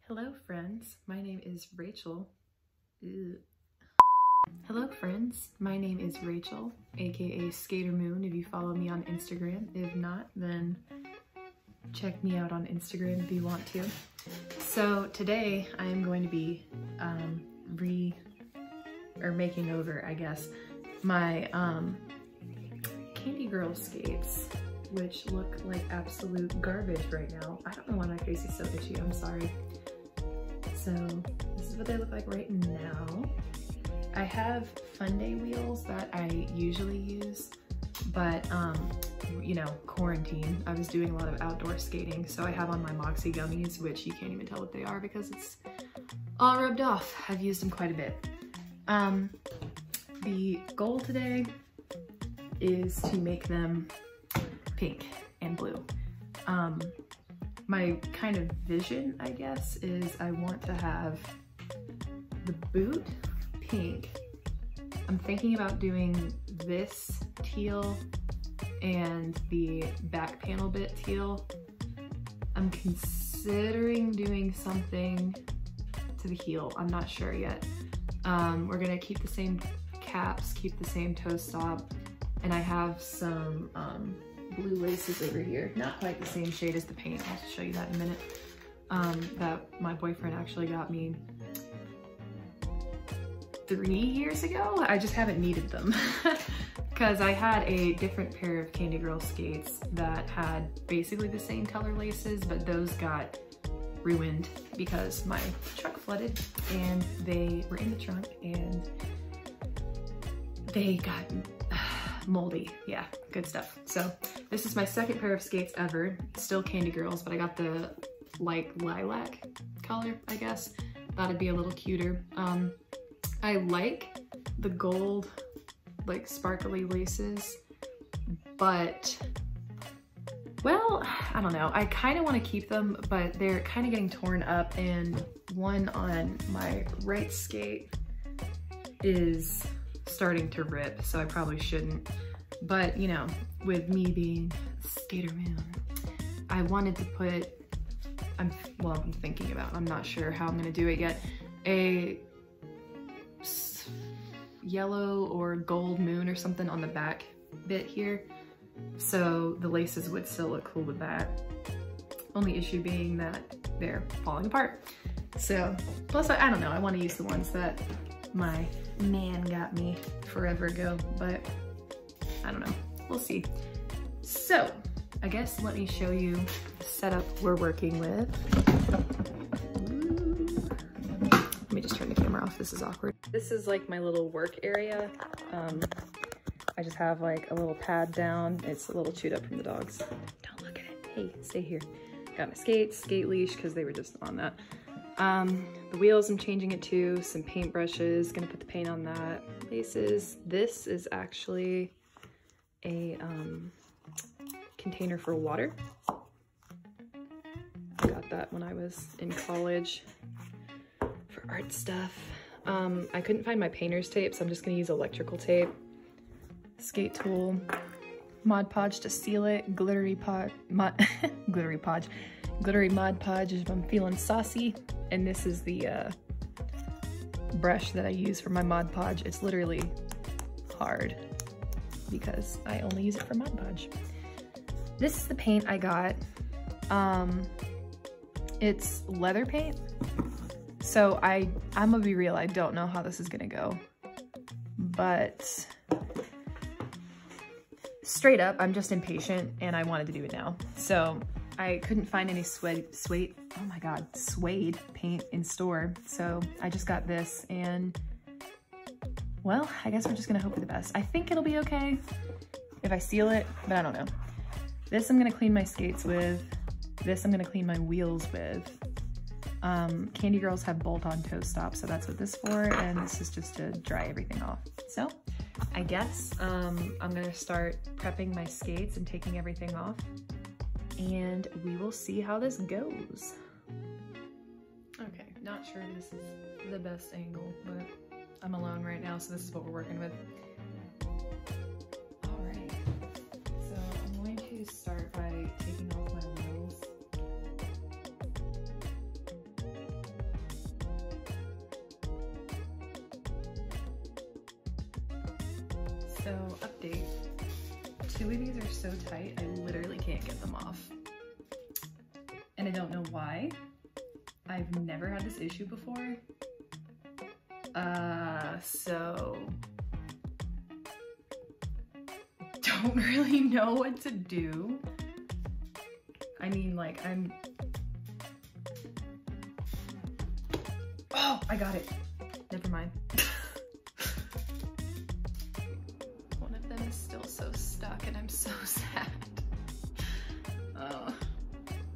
Hello friends, my name is Rachel. Ew. Hello friends, my name is Rachel, aka Skater Moon if you follow me on Instagram. If not, then check me out on Instagram if you want to. So today I am going to be making over, I guess, my Candi Girl skates, which look like absolute garbage right now. I don't know why my face is so itchy, I'm sorry. So this is what they look like right now. I have Fun Day wheels that I usually use, but you know, quarantine, I was doing a lot of outdoor skating, so I have on my Moxie gummies, which you can't even tell what they are because it's all rubbed off. I've used them quite a bit. The goal today is to make them pink and blue. My kind of vision, I guess, is I want to have the boot pink. I'm thinking about doing this teal and the back panel bit teal. I'm considering doing something to the heel. I'm not sure yet. We're gonna keep the same caps, keep the same toe stop, and I have some blue laces over here. Not quite the same shade as the paint. I'll show you that in a minute. That my boyfriend actually got me 3 years ago. I just haven't needed them because I had a different pair of Candi Girl skates that had basically the same color laces, but those got ruined because my truck flooded and they were in the trunk and they got moldy. Yeah, good stuff. So this is my second pair of skates ever. Still Candi Girls, but I got the like lilac color, I guess. Thought it'd be a little cuter. I like the gold, like sparkly laces, but well, I don't know. I kind of want to keep them, but they're kind of getting torn up, and one on my right skate is starting to rip, so I probably shouldn't. But you know, with me being Skater Moon, I wanted to put, I'm thinking about, I'm not sure how I'm gonna do it yet, a yellow or gold moon or something on the back bit here, so the laces would still look cool with that. Only issue being that they're falling apart. So, plus I don't know, I want to use the ones that my man got me forever ago, but I don't know, we'll see. So I guess let me show you the setup we're working with. Let me just turn the camera off, this is awkward. This is like my little work area. I just have like a little pad down. It's a little chewed up from the dogs. Don't look at it, hey, stay here. Got my skates, skate leash, because they were just on that. The wheels I'm changing it to, some paintbrushes, gonna put the paint on that. Laces, this is actually a container for water. I got that when I was in college for art stuff. I couldn't find my painter's tape, so I'm just gonna use electrical tape. Skate tool, Mod Podge to seal it, glittery Mod Podge if I'm feeling saucy. And this is the brush that I use for my Mod Podge. It's literally hard because I only use it for Mod Podge. This is the paint I got. It's leather paint. So I'm gonna be real, I don't know how this is gonna go, but straight up, I'm just impatient and I wanted to do it now. So I couldn't find any suede paint in store. So I just got this, and well, I guess we're just gonna hope for the best. I think it'll be okay if I seal it, but I don't know. This I'm gonna clean my skates with. This I'm gonna clean my wheels with. Candi Girls have bolt-on toe stops, so that's what this is for, and this is just to dry everything off. So I guess I'm gonna start prepping my skates and taking everything off, and we will see how this goes. Okay, not sure if this is the best angle, but I'm alone right now, so this is what we're working with. All right, so I'm going to start by taking off my wheels. So update, 2 of these are so tight, I literally can't get them off. And I don't know why. I've never had this issue before. So don't really know what to do. I mean, like, oh, I got it. Never mind. One of them is still so stuck and I'm so sad. Oh,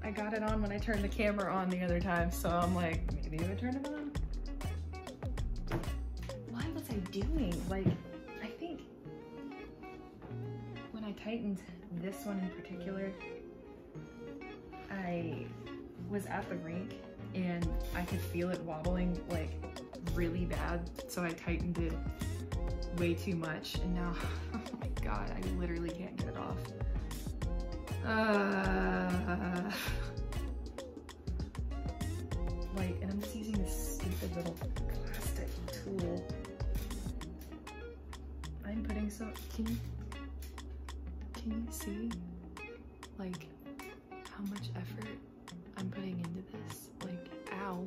I got it on when I turned the camera on the other time, so I'm like, maybe I would turn it on. What was I doing? Like, I think when I tightened this one in particular, I was at the rink and I could feel it wobbling like really bad, so I tightened it way too much, and now, oh my god, I literally can't get it off. Like, and I'm just using this stupid little plastic tool. I'm putting so, can you see, like, how much effort I'm putting into this? Like, ow.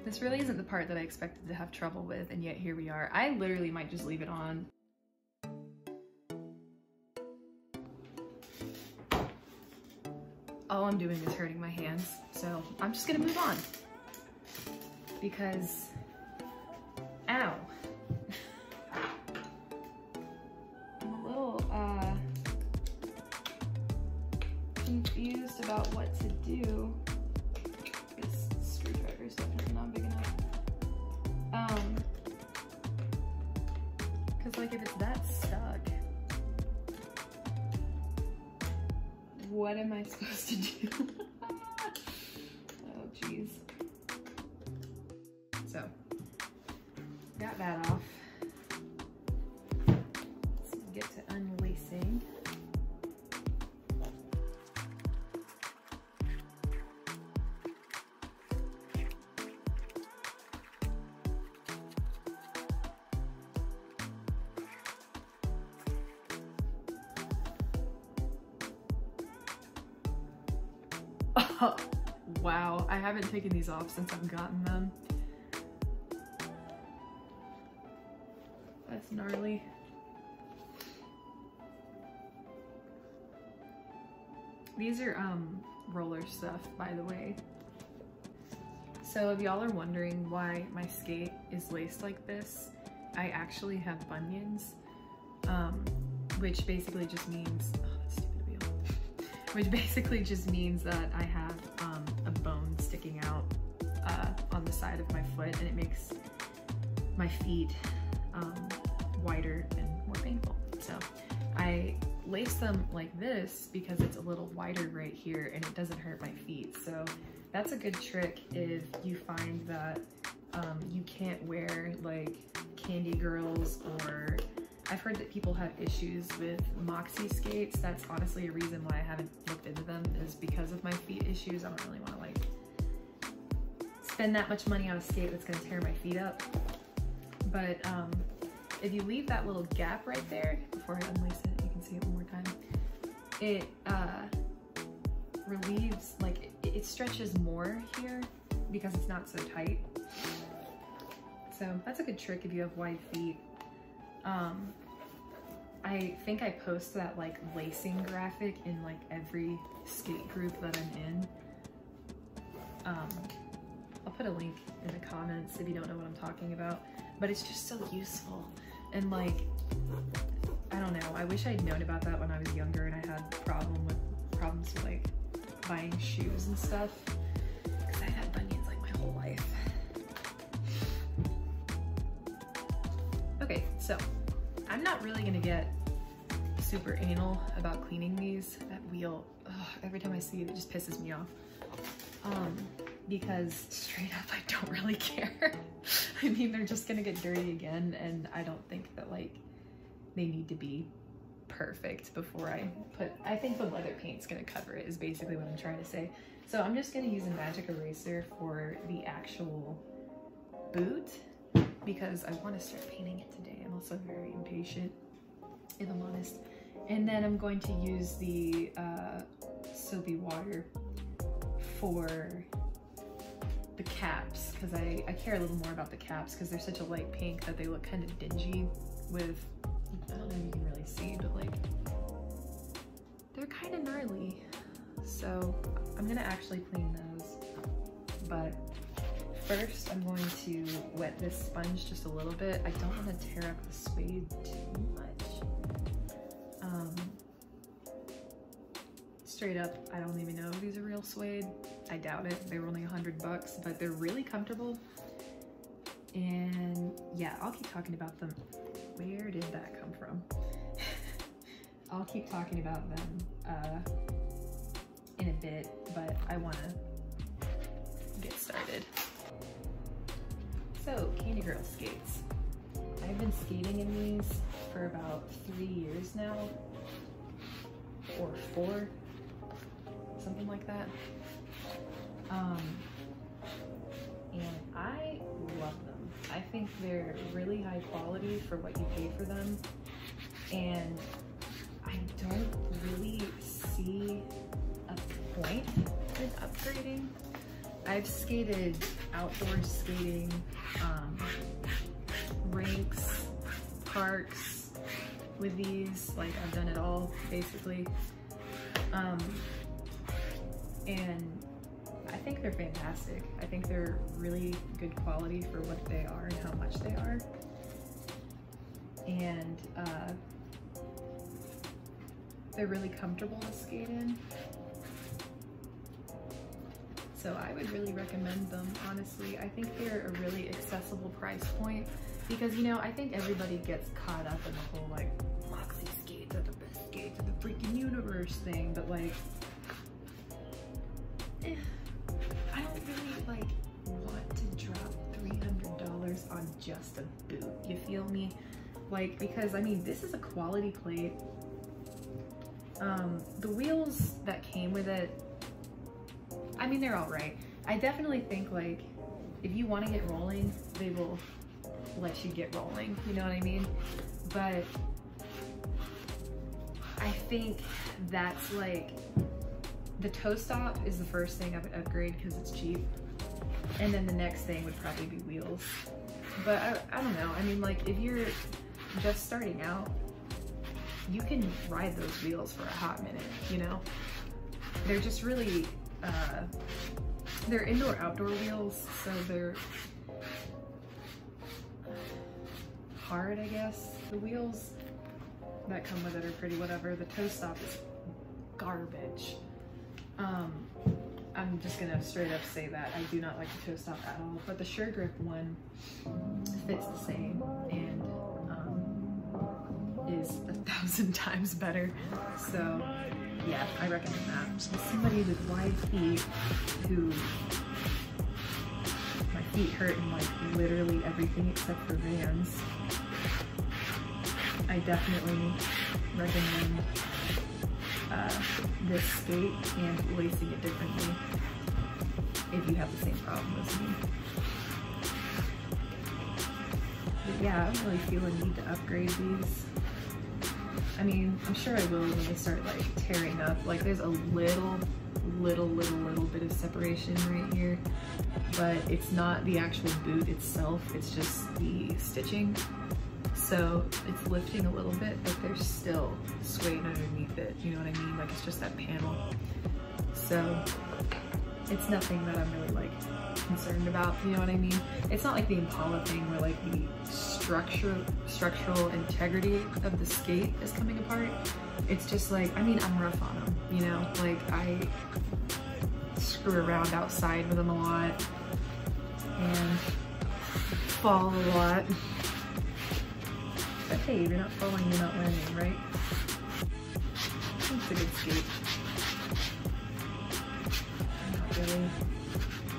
This really isn't the part that I expected to have trouble with, and yet here we are. I literally might just leave it on. All I'm doing is hurting my hands, so I'm just gonna move on. Because, ow. I'm a little confused about what to do. This screwdriver is definitely not big enough. Cause like if it's that stuck, what am I supposed to do? Oh geez. So, got that off. Let's get to unlacing. Oh, wow, I haven't taken these off since I've gotten them. That's gnarly. These are roller stuff, by the way. So if y'all are wondering why my skate is laced like this, I actually have bunions, which basically just means, oh, that stupid wheel. Which basically just means that I have a bone sticking out on the side of my foot, and it makes my feet wider and more painful. So I lace them like this because it's a little wider right here and it doesn't hurt my feet. So that's a good trick if you find that you can't wear like Candi girls, or I've heard that people have issues with Moxie skates. That's honestly a reason why I haven't looked into them, is because of my feet issues. I don't really want to like spend that much money on a skate that's going to tear my feet up. But if you leave that little gap right there, before I unlace it, you can see it one more time, it relieves, like it stretches more here because it's not so tight. So that's a good trick if you have wide feet. I think I post that like lacing graphic in like every skate group that I'm in. I'll put a link in the comments if you don't know what I'm talking about, but it's just so useful. And like, I don't know, I wish I'd known about that when I was younger and I had problems with like buying shoes and stuff, because I've had bunions like my whole life. Okay, so I'm not really gonna get super anal about cleaning these. That wheel, ugh, every time I see it, it just pisses me off. Because straight up, I don't really care. I mean, they're just gonna get dirty again, and I don't think that like they need to be perfect before I think the leather paint's gonna cover it is basically what I'm trying to say. So I'm just gonna use a magic eraser for the actual boot because I want to start painting it today. I'm also very impatient, if I'm honest. And then I'm going to use the soapy water for the caps because I care a little more about the caps because they're such a light pink that they look kind of dingy with, I don't know if you can really see, but like they're kind of gnarly. So I'm gonna actually clean those, but first I'm going to wet this sponge just a little bit. I don't want to tear up the suede too much. Straight up, I don't even know if these are real suede. I doubt it. They were only $100, but they're really comfortable. And yeah, I'll keep talking about them. Where did that come from? I'll keep talking about them in a bit, but I want to get started. So, Candi Girl skates. I've been skating in these for about 3 years now, or 4, something like that. And I love them. I think they're really high quality for what you pay for them, and I don't really see a point in upgrading. I've skated outdoor skating, rinks, parks with these, like I've done it all basically. And I think they're fantastic. I think they're really good quality for what they are and how much they are. And they're really comfortable to skate in. So I would really recommend them, honestly. I think they're a really accessible price point because, you know, I think everybody gets caught up in the whole like Moxie skates are the best skates of the freaking universe thing, but like, I don't really like want to drop $300 on just a boot, you feel me? Like, because I mean, this is a quality plate. The wheels that came with it, I mean, they're all right. I definitely think like, if you want to get rolling, they will let you get rolling, you know what I mean? But I think that's like, the toe stop is the first thing I would upgrade because it's cheap. And then the next thing would probably be wheels. But I don't know, I mean, like if you're just starting out, you can ride those wheels for a hot minute, you know? They're just really, they're indoor-outdoor wheels, so they're hard, I guess. The wheels that come with it are pretty whatever. The toe stop is garbage. I'm just gonna straight up say that. I do not like the toe stop at all, but the Sure Grip one fits the same and is 1,000 times better. So yeah, I recommend that. As somebody with wide feet who, my feet hurt in like literally everything except for Vans, I definitely recommend this skate and lacing it differently if you have the same problem as me. But yeah, I don't really feel a need to upgrade these. I mean, I'm sure I will when they start like tearing up. Like there's a little bit of separation right here, but it's not the actual boot itself, it's just the stitching. So it's lifting a little bit, but there's still suede underneath it, you know what I mean? Like it's just that panel. So it's nothing that I'm really like concerned about, you know what I mean? It's not like the Impala thing where like the structural integrity of the skate is coming apart. It's just like, I mean, I'm rough on them, you know? Like I screw around outside with them a lot and fall a lot. But hey, if you're not falling, you're not learning, right? It's a good skate. I'm not really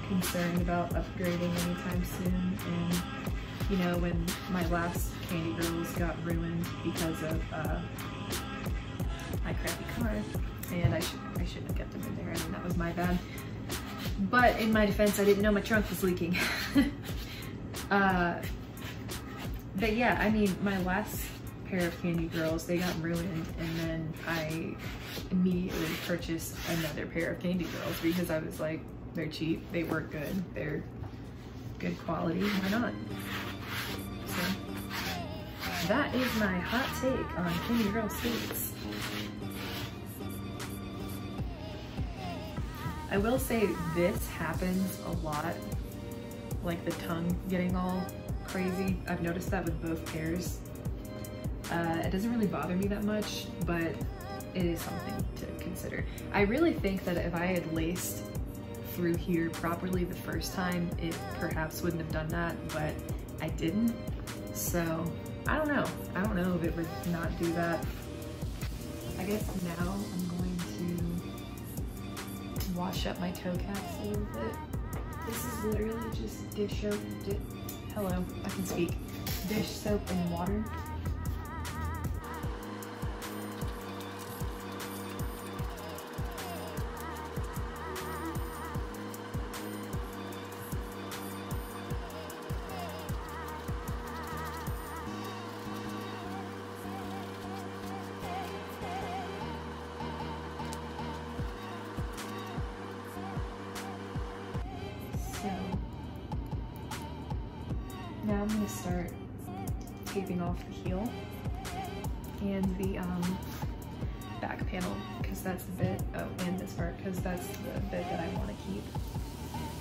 concerned about upgrading anytime soon. And you know, when my last Candi Girls got ruined because of my bad. But in my defense, I didn't know my trunk was leaking. But yeah, I mean, my last pair of Candi Girls, they got ruined, and then I immediately purchased another pair of Candi Girls because I was like, they're cheap, they work good, they're good quality, why not? So that is my hot take on Candi Girl skates. I will say this happens a lot, like the tongue getting all crazy. I've noticed that with both pairs. It doesn't really bother me that much, but it is something to consider. I really think that if I had laced through here properly the first time, it perhaps wouldn't have done that, but I didn't. So I don't know. I don't know if it would not do that. I guess now I'm going to wash up my toe caps a little bit. This is literally just dish soap. Hello, I can speak. Dish soap and water. Now I'm going to start taping off the heel and the back panel, because that's the bit, oh, and this part, because that's the bit that I want to keep.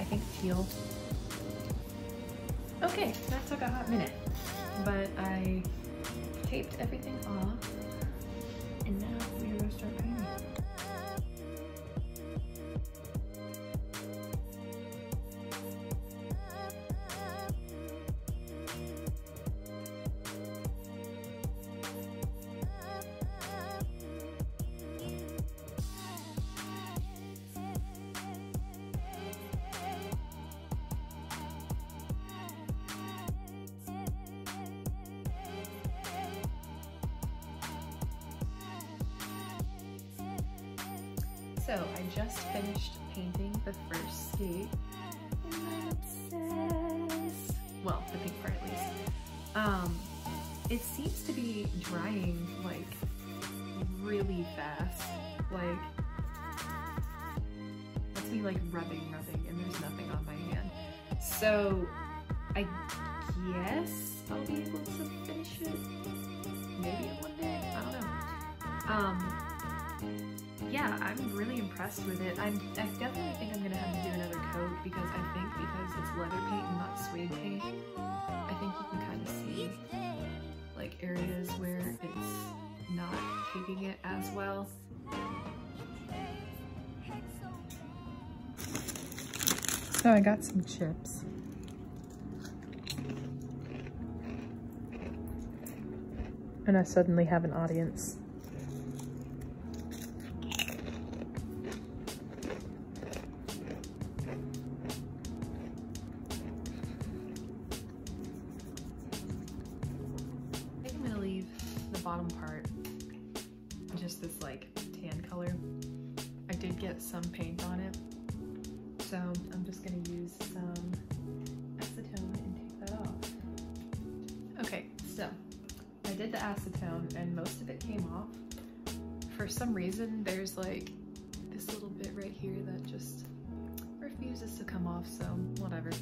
I think teal. Okay, that took a hot minute, but I taped everything off, and now we're going to start painting. So I just finished painting the first skate, and I'm obsessed. Well, the pink part at least. It seems to be drying like really fast. Like, that's me like rubbing, and there's nothing on my hand. So I guess I'll be able to finish it maybe in one day. I don't know. Yeah, I'm really impressed with it. I definitely think I'm gonna have to do another coat, because I think because it's leather paint and not suede paint, I think you can kind of see like areas where it's not taking it as well. So I got some chips. And I suddenly have an audience. Bottom part, just this like tan color. I did get some paint on it, so I'm just gonna use some acetone and take that off. Okay, so I did the acetone and most of it came off. For some reason there's like this little bit right here that just refuses to come off, so whatever.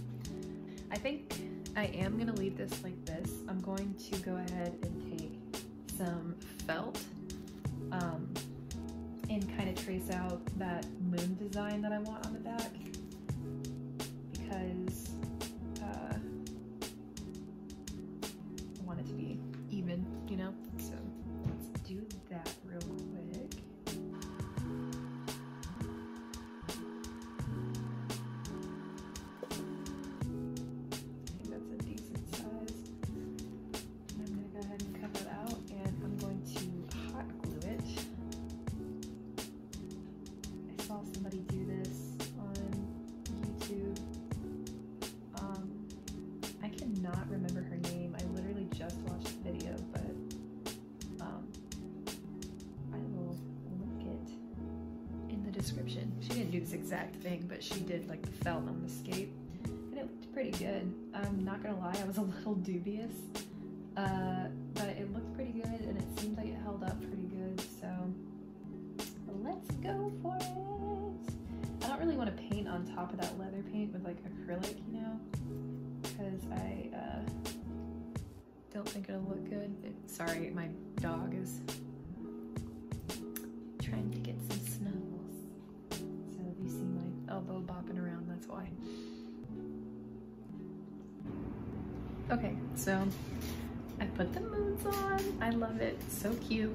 I think I am gonna leave this like this. I'm going to go ahead and take some felt and kind of trace out that moon design that I want on the back, because I want it to be even, you know? So let's do that real quick. I think that's a decent size. I'm going to go ahead and cut that out, and I'm going to hot glue it. I saw somebody do this on YouTube. description. She didn't do this exact thing, but she did like the felt on the skate, and it looked pretty good. I'm not gonna lie, I was a little dubious, but it looked pretty good, and it seemed like it held up pretty good, so let's go for it. I don't really want to paint on top of that leather paint with like acrylic, you know, because I don't think it'll look good. Sorry, my dog is trying to get some snuggles. So if you see my elbow bopping around, that's why. Okay, so I put the moons on. I love it, so cute.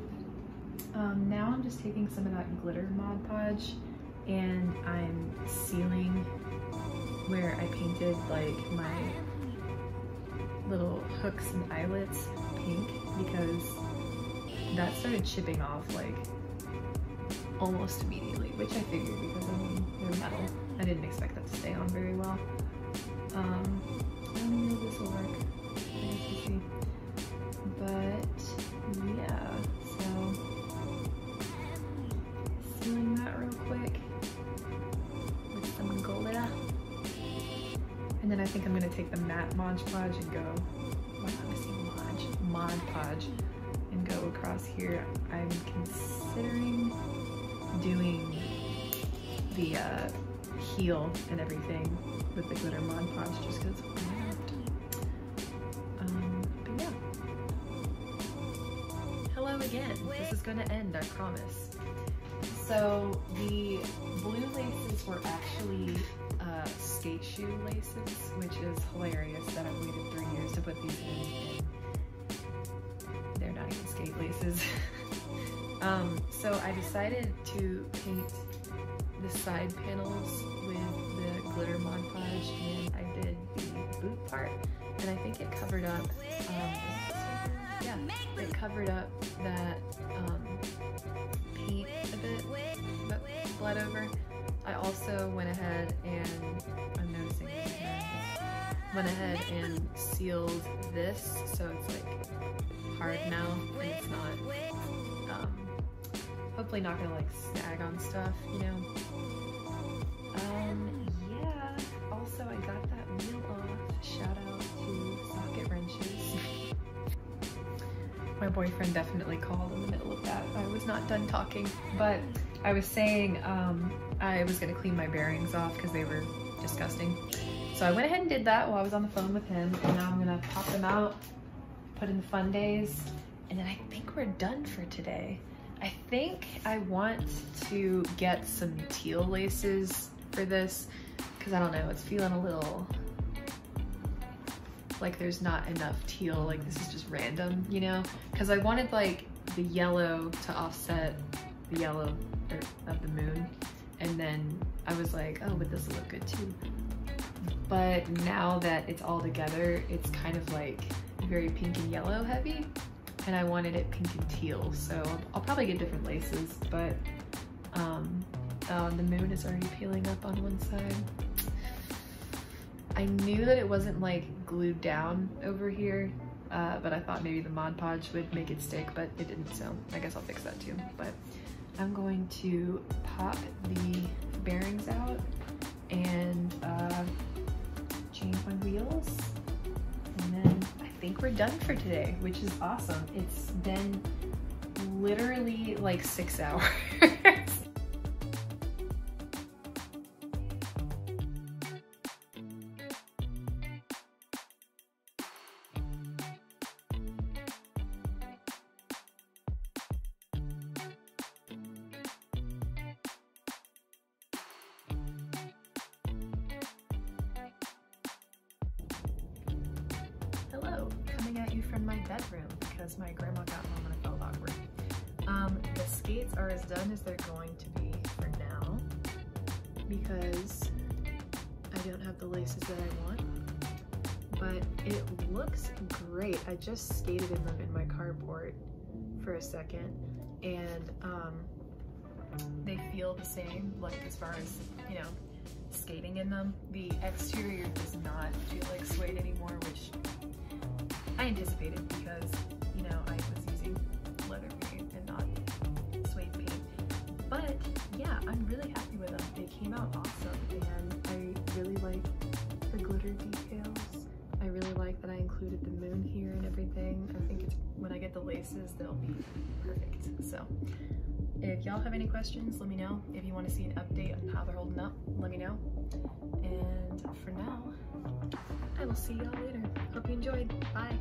Now I'm just taking some of that glitter Mod Podge and I'm sealing where I painted like my little hooks and eyelets pink, because that started chipping off like almost immediately, which I figured because I mean, they're metal. I didn't expect that to stay on very well. I don't know if this will work. I guess we'll see. But yeah, so sealing that real quick with some glitter. And then I think I'm gonna take the matte Mod Podge and go, why not I say Mod Podge and go across here. I'm considering doing the heel and everything with the glitter Mod Podge just because why not? But yeah. Hello again. This is gonna end, I promise. So the blue laces were actually skate shoe laces, which is hilarious that I've waited 3 years to put these in. They're not even skate laces. So I decided to paint the side panels with the glitter Mod Podge, and I did the boot part, and I think it covered up, yeah, it covered up that paint a bit that bled over. I also went ahead and, I'm noticing this again, went ahead and sealed this so it's like hard now and it's not, hopefully not gonna like snag on stuff, you know. Yeah, also I got that wheel off. Shout out to socket wrenches. My boyfriend definitely called in the middle of that. I was not done talking, but I was saying I was gonna clean my bearings off because they were disgusting. So I went ahead and did that while I was on the phone with him, and now I'm gonna pop them out, put in the fun days, and then I think we're done for today. I think I want to get some teal laces for this because I don't know, it's feeling a little like there's not enough teal, like this is just random, you know? Because I wanted like the yellow to offset the yellow of the moon, and then I was like, oh, but this will look good too. But now that it's all together, it's kind of like very pink and yellow heavy, and I wanted it pink and teal, so I'll probably get different laces, but oh, the moon is already peeling up on one side. I knew that it wasn't like glued down over here, but I thought maybe the Mod Podge would make it stick, but it didn't, so I guess I'll fix that too. But I'm going to pop the bearings out and change my wheels, and then I think we're done for today, which is awesome. It's been literally like 6 hours. Hello, coming at you from my bedroom because my grandma got home and I felt awkward. The skates are as done as they're going to be for now because I don't have the laces that I want, but it looks great. I just skated in them in my carport for a second, and they feel the same, like as far as, you know, skating in them. The exterior does not feel like suede anymore, which I anticipated because, you know, I was using leather paint and not suede paint. But yeah, I'm really happy with them. They came out awesome, and I really like the glitter details. I really like that I included the moon here and everything. I think it's, when I get the laces, they'll be perfect. So if y'all have any questions, let me know. If you want to see an update on how they're holding up, let me know. And for now, I will see y'all later. Hope you enjoyed. Bye.